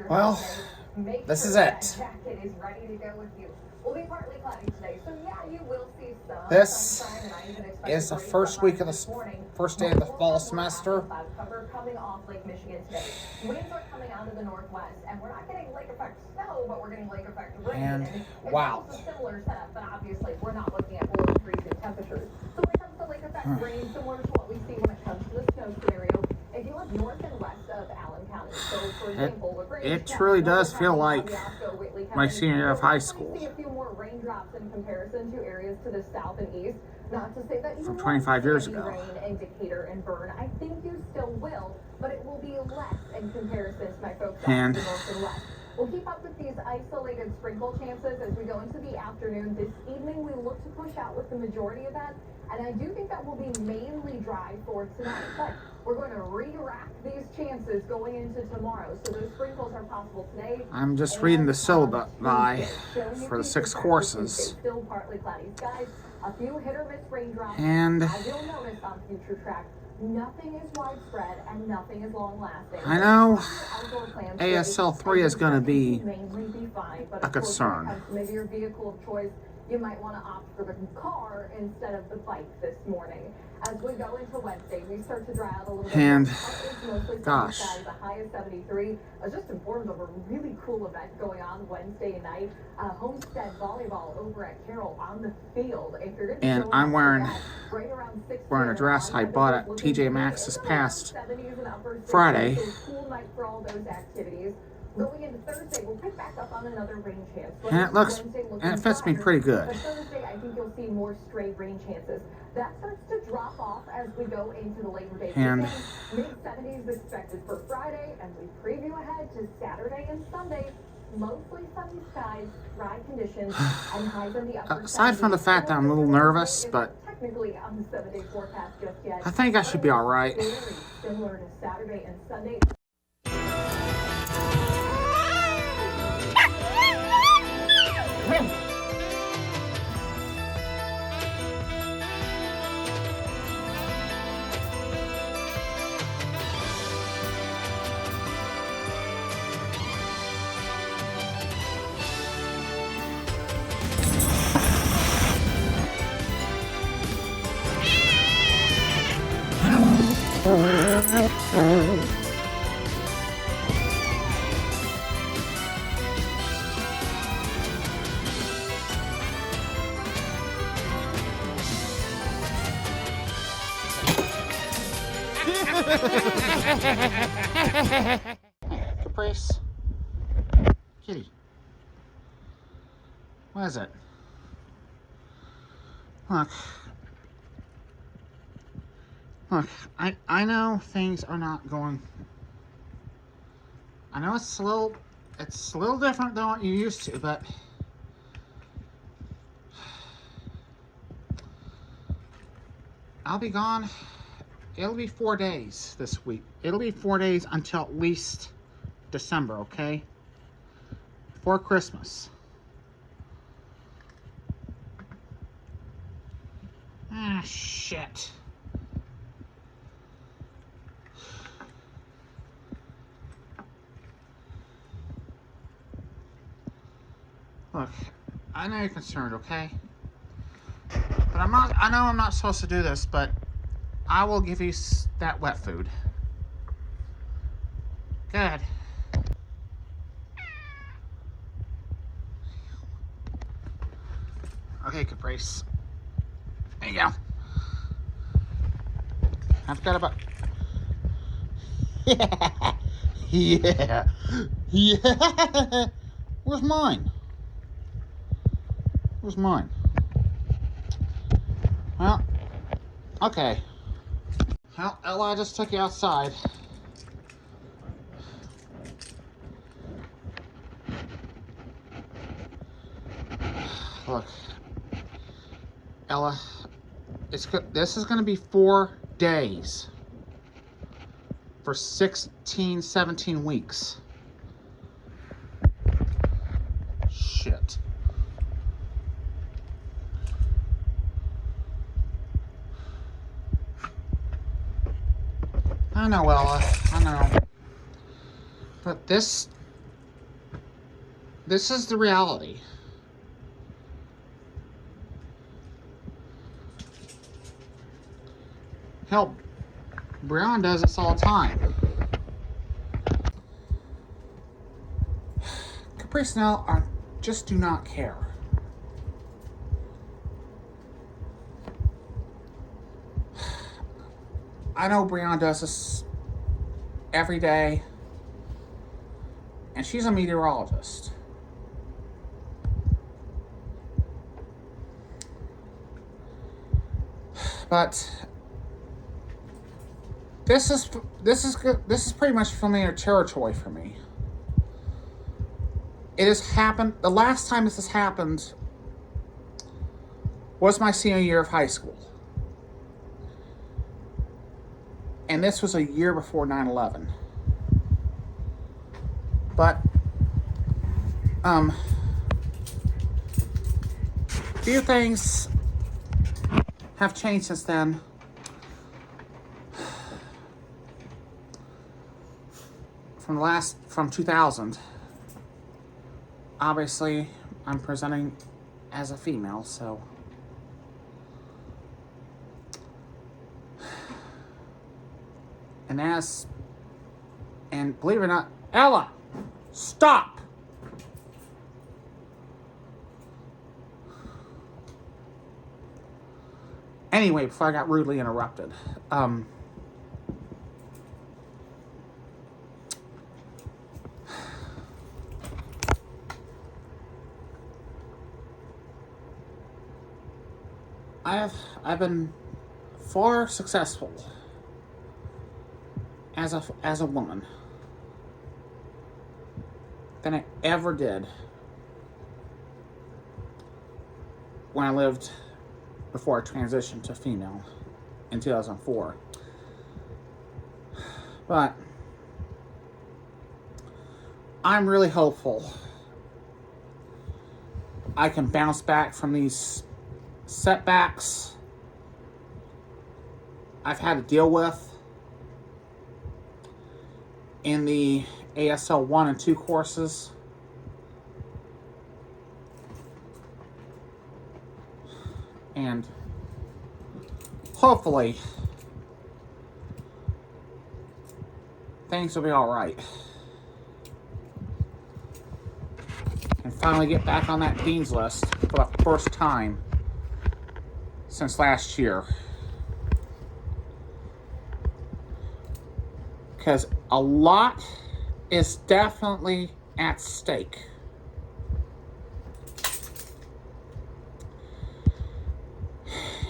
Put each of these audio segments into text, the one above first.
Well, this is it. This is the first week of the first day of the fall semester. Coming off Lake Michigan today. Winds are coming out of the northwest, and we're not getting lake effect snow, but we're getting lake effect rain. And wow. It's a similar setup, but obviously we're not looking at below freezing temperatures. So when it comes to lake effect rain, similar to what we see when it comes to the snow scenario, if you look north and west of Allen County, so for example, it really does feel like my senior year of high school. See a few more raindrops in comparison to areas to the south and east. Not to say that you from 25 years ago. Rain in Decatur and Bern. I think you still will, but it will be less in comparison to my folks and the north and west. We'll keep up with these isolated sprinkle chances as we go into the afternoon. This evening, we look to push out with the majority of that, and I do think that will be mainly dry for tonight. But we're going to re-rack these chances going into tomorrow, so those sprinkles are possible today. I'm just reading the syllabi for the 6 courses. Still partly cloudy skies. A few hit or miss raindrops. And you'll notice on future track, nothing is widespread and nothing is long lasting. I know ASL III is going to be a concern. Maybe your vehicle of choice, you might want to opt for the car instead of the bike this morning. As we go into Wednesday, we start to dry out a little bit. And gosh, the high is 73. I was just informed of a really cool event going on Wednesday night. Homestead volleyball over at Carroll on the field. If you're and I'm wearing a dress I bought at TJ Maxx this past Friday. Cool night for all those activities. Going into Thursday, we'll pick back up on another rain chance. And it looks, and it fits me pretty good. But Thursday, I think you'll see more stray rain chances. That starts to drop off as we go into the Labor Day weekend. Mid-70s expected for Friday, and we preview ahead to Saturday and Sunday. Mostly sunny skies, dry conditions, and highs in the upper 70s. Aside from the fact that I'm a little nervous, but technically on the 7-day forecast just yet. I think I should be all right. Very similar to Saturday and Sunday. Caprice. Kitty. What is it? Look. Look, I know things are not going. I know it's a little different than what you used to, but I'll be gone. It'll be 4 days this week. It'll be 4 days until at least December, okay? Before Christmas. Ah, shit. Look, I know you're concerned, okay? But I know I'm not supposed to do this, but I will give you that wet food. Good. Okay, Caprice. There you go. I forgot about... Yeah! Yeah! Yeah! Where's mine? Where's mine? Well, okay. Well, Ella, I just took you outside. Look, Ella, it's good. This is going to be 4 days for 16, 17 weeks. Shit. I know, Ella. I know. But this This is the reality. Hell, Breeanna does this all the time. Caprice and Ella just do not care. I know Breeanna does this every day, and she's a meteorologist. But this is pretty much familiar territory for me. It has happened. The last time this has happened was my senior year of high school. And this was a year before 9/11. But few things have changed since then. From 2000. Obviously, I'm presenting as a female, so and believe it or not, Ella, stop! Anyway, before I got rudely interrupted, I've been far successful as a woman than I ever did when I lived before I transitioned to female in 2004. But I'm really hopeful I can bounce back from these setbacks I've had to deal with in the ASL 1 and 2 courses. And hopefully things will be all right. And finally get back on that dean's list for the first time since last year. Because a lot is definitely at stake.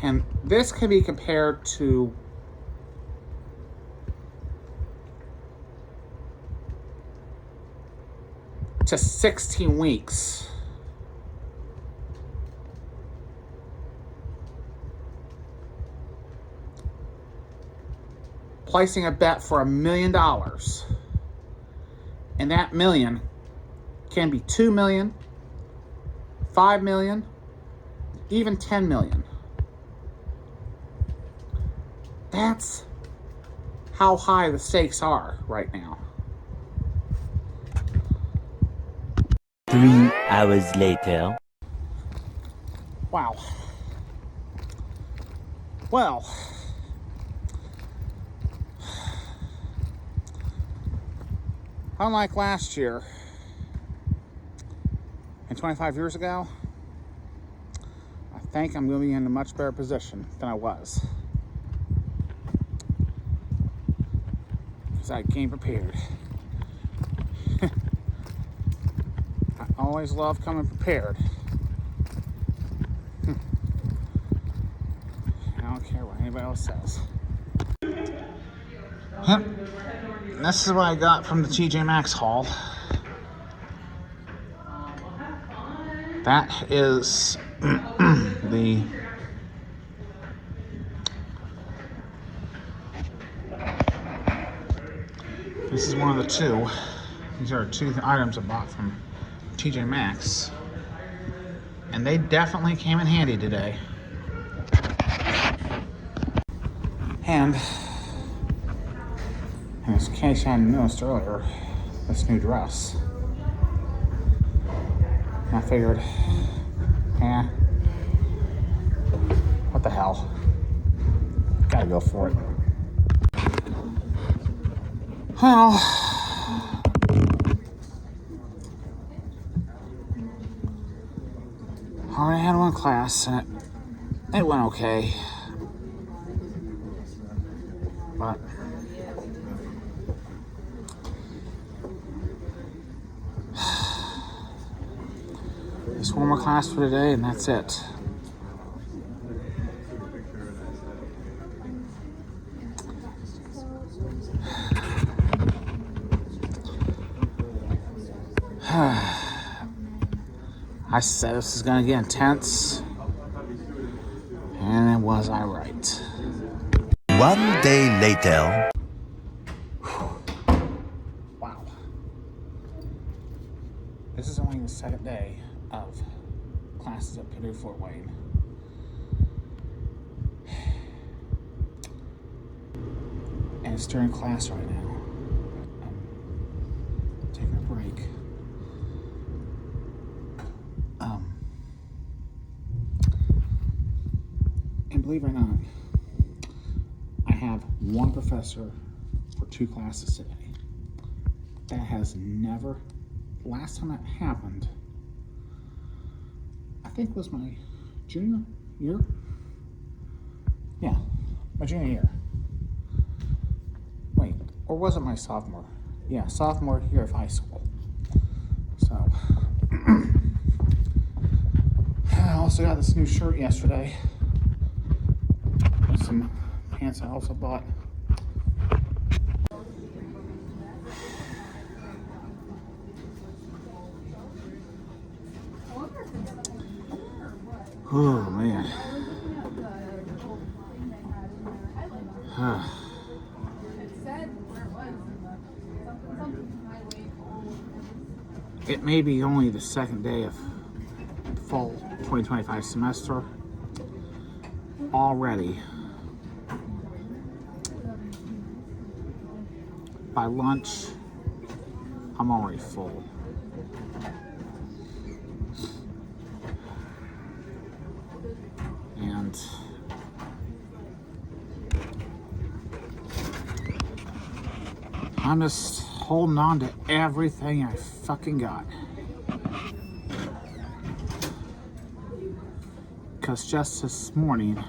And this can be compared to to 16 weeks placing a bet for $1 million, and that million can be 2 million, 5 million, even 10 million. That's how high the stakes are right now. 3 hours later. Wow. Well, unlike last year and 25 years ago, I think I'm going to be in a much better position than I was. Because I came prepared. I always love coming prepared. I don't care what anybody else says. Yep. This is what I got from the TJ Maxx haul. That is this is one of the two. These are two items I bought from TJ Maxx. And they definitely came in handy today. And in case I hadn't noticed earlier, this new dress. I figured, what the hell? Gotta go for it. Well, I already had one class and it went okay. But just one more class for today and that's it. I said this is gonna get intense, and was I right? One day later. Wow. This is only the second day of classes at Purdue Fort Wayne. And it's during class right now. I'm taking a break. And believe it or not, I have one professor for 2 classes today. That has never, last time that happened, I think was my junior year. Yeah, my junior year. Wait, or was it my sophomore? Yeah, sophomore year of high school. So, I also got this new shirt yesterday. With some pants I also bought. Oh man. It may be only the second day of fall 2025 semester already. By lunch, I'm already full. And I'm just holding on to everything I fucking got. Because just this morning,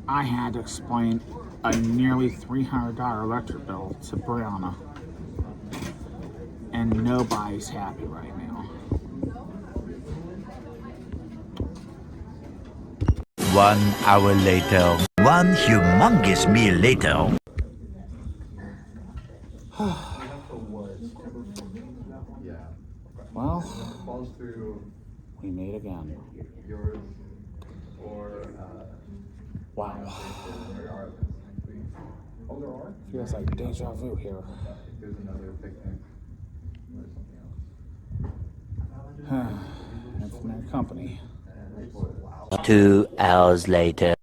I had to explain a nearly $300 electric bill to Breeanna. And nobody's happy right now. 1 hour later. One humongous meal later. Well, we made again. Wow. Feels like Déjà vu here. Infinite company. 2 hours later.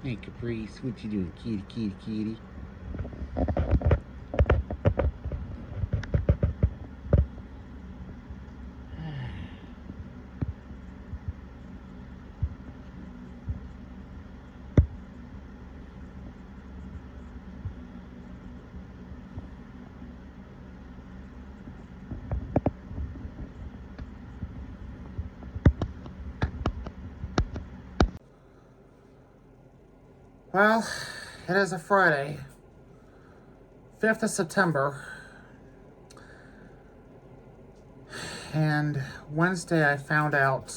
Hey Caprice, what you doing, kitty, kitty, kitty? Well, it is a Friday, 5th of September. And Wednesday I found out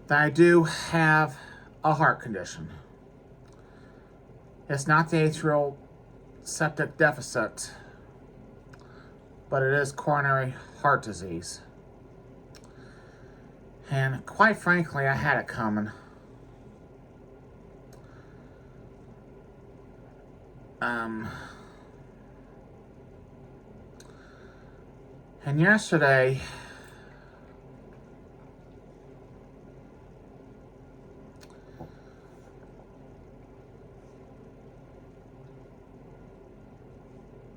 that I do have a heart condition. It's not the atrial septic deficit, but it is coronary heart disease. And quite frankly, I had it coming. And yesterday,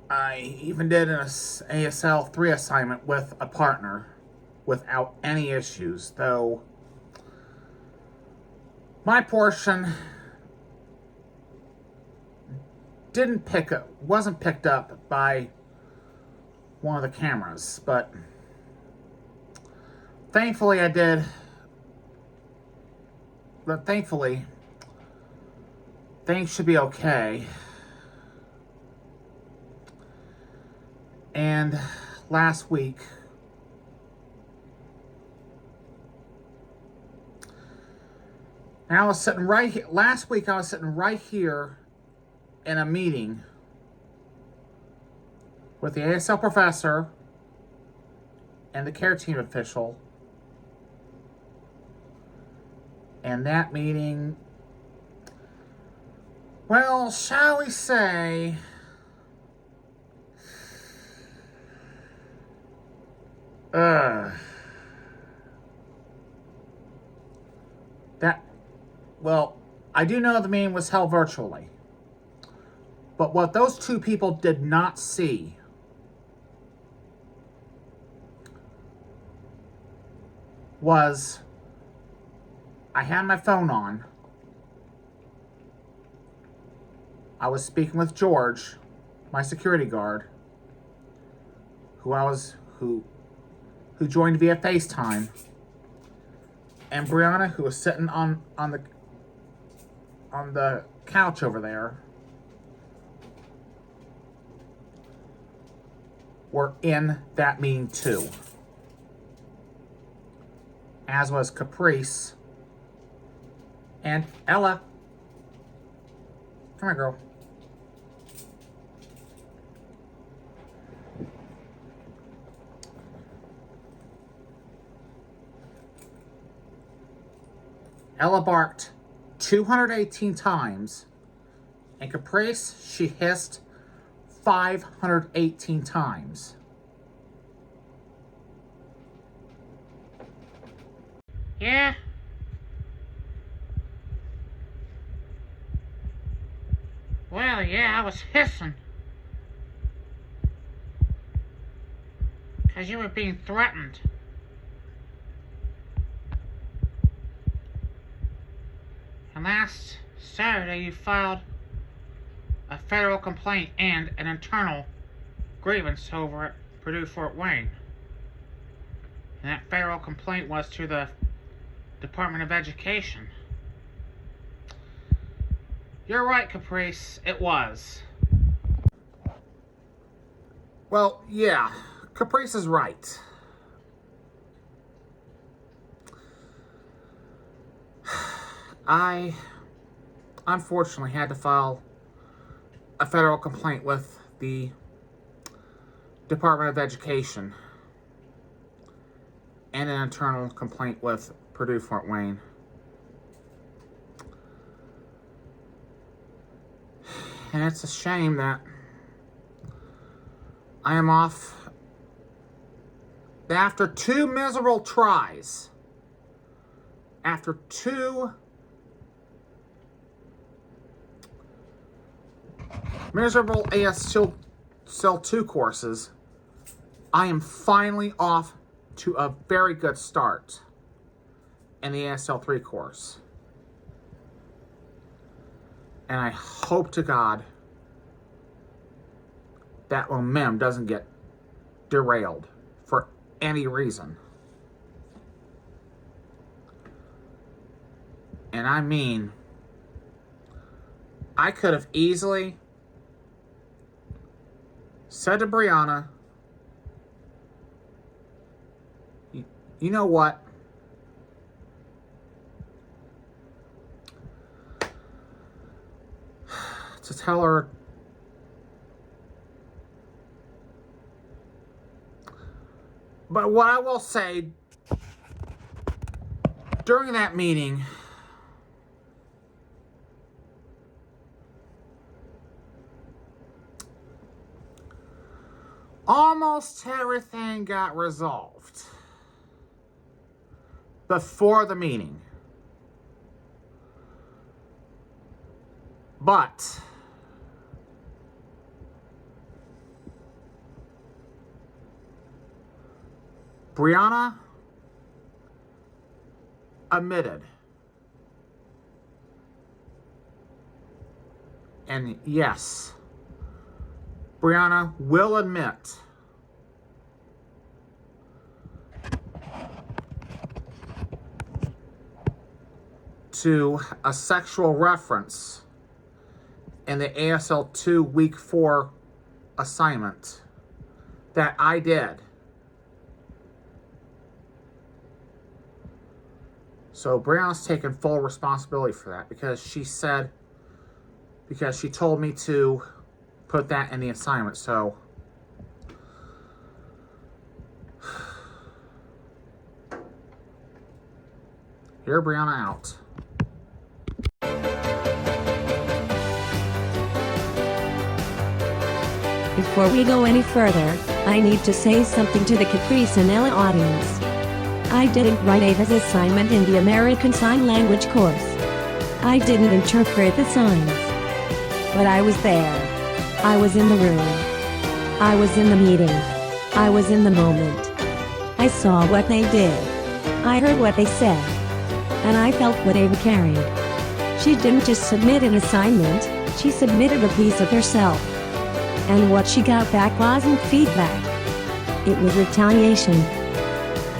I even did an ASL III assignment with a partner without any issues, though my portion wasn't picked up by one of the cameras, but thankfully I did. But thankfully, things should be okay. And last week, last week I was sitting right here in a meeting with the ASL professor and the care team official. And that meeting, well, shall we say, I do know the meeting was held virtually. But what those two people did not see was I had my phone on. I was speaking with George, my security guard, who joined via FaceTime, and Breeanna, who was sitting on the couch over there, were in that meeting too. As was Caprice and Ella. Come here, girl. Ella barked 218 times, and Caprice, she hissed 518 times. Yeah. Well, yeah, I was hissing. 'Cause you were being threatened. And last Saturday you filed a federal complaint and an internal grievance over at Purdue Fort Wayne. And that federal complaint was to the Department of Education. You're right, Caprice, it was. Well, yeah, Caprice is right. I unfortunately had to file a federal complaint with the Department of Education and an internal complaint with Purdue Fort Wayne. And it's a shame that I am off after 2 miserable tries. After 2 miserable ASL II courses, I am finally off to a very good start in the ASL III course. And I hope to God that momentum doesn't get derailed for any reason. And I mean, I could have easily said to Breeanna, you know what? To tell her, but what I will say, during that meeting, almost everything got resolved before the meeting. But Breeanna admitted, and yes, Breeanna will admit to a sexual reference in the ASL II Week 4 assignment that I did. So Breeanna's taken full responsibility for that because she told me to put that in the assignment. So hear Breeanna out. Before we go any further, I need to say something to the Caprice and Ella audience. I didn't write Ava's assignment in the American Sign Language course. I didn't interpret the signs. But I was there. I was in the room. I was in the meeting. I was in the moment. I saw what they did. I heard what they said. And I felt what Ava carried. She didn't just submit an assignment, she submitted a piece of herself. And what she got back wasn't feedback. It was retaliation.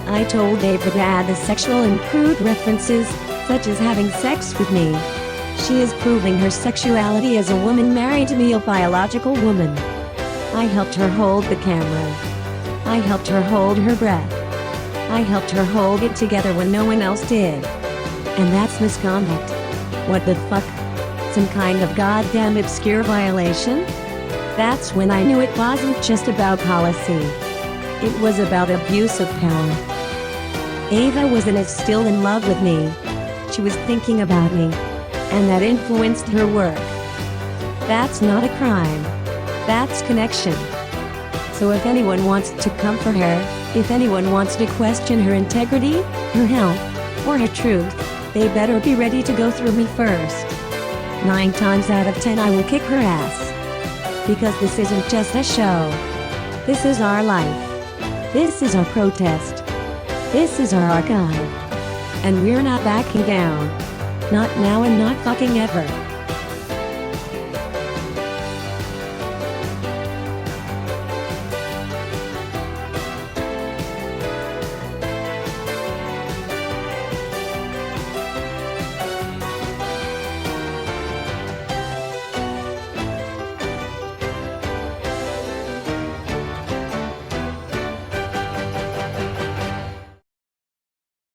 I told Ava to add the sexual and crude references, such as having sex with me. She is proving her sexuality as a woman married to me, a biological woman. I helped her hold the camera. I helped her hold her breath. I helped her hold it together when no one else did. And that's misconduct. What the fuck? Some kind of goddamn obscure violation? That's when I knew it wasn't just about policy. It was about abuse of power. Ava wasn't still in love with me. She was thinking about me. And that influenced her work. That's not a crime. That's connection. So if anyone wants to come for her, if anyone wants to question her integrity, her health, or her truth, they better be ready to go through me first. 9 times out of 10 I will kick her ass. Because this isn't just a show. This is our life. This is our protest. This is our archive. And we're not backing down. Not now and not fucking ever.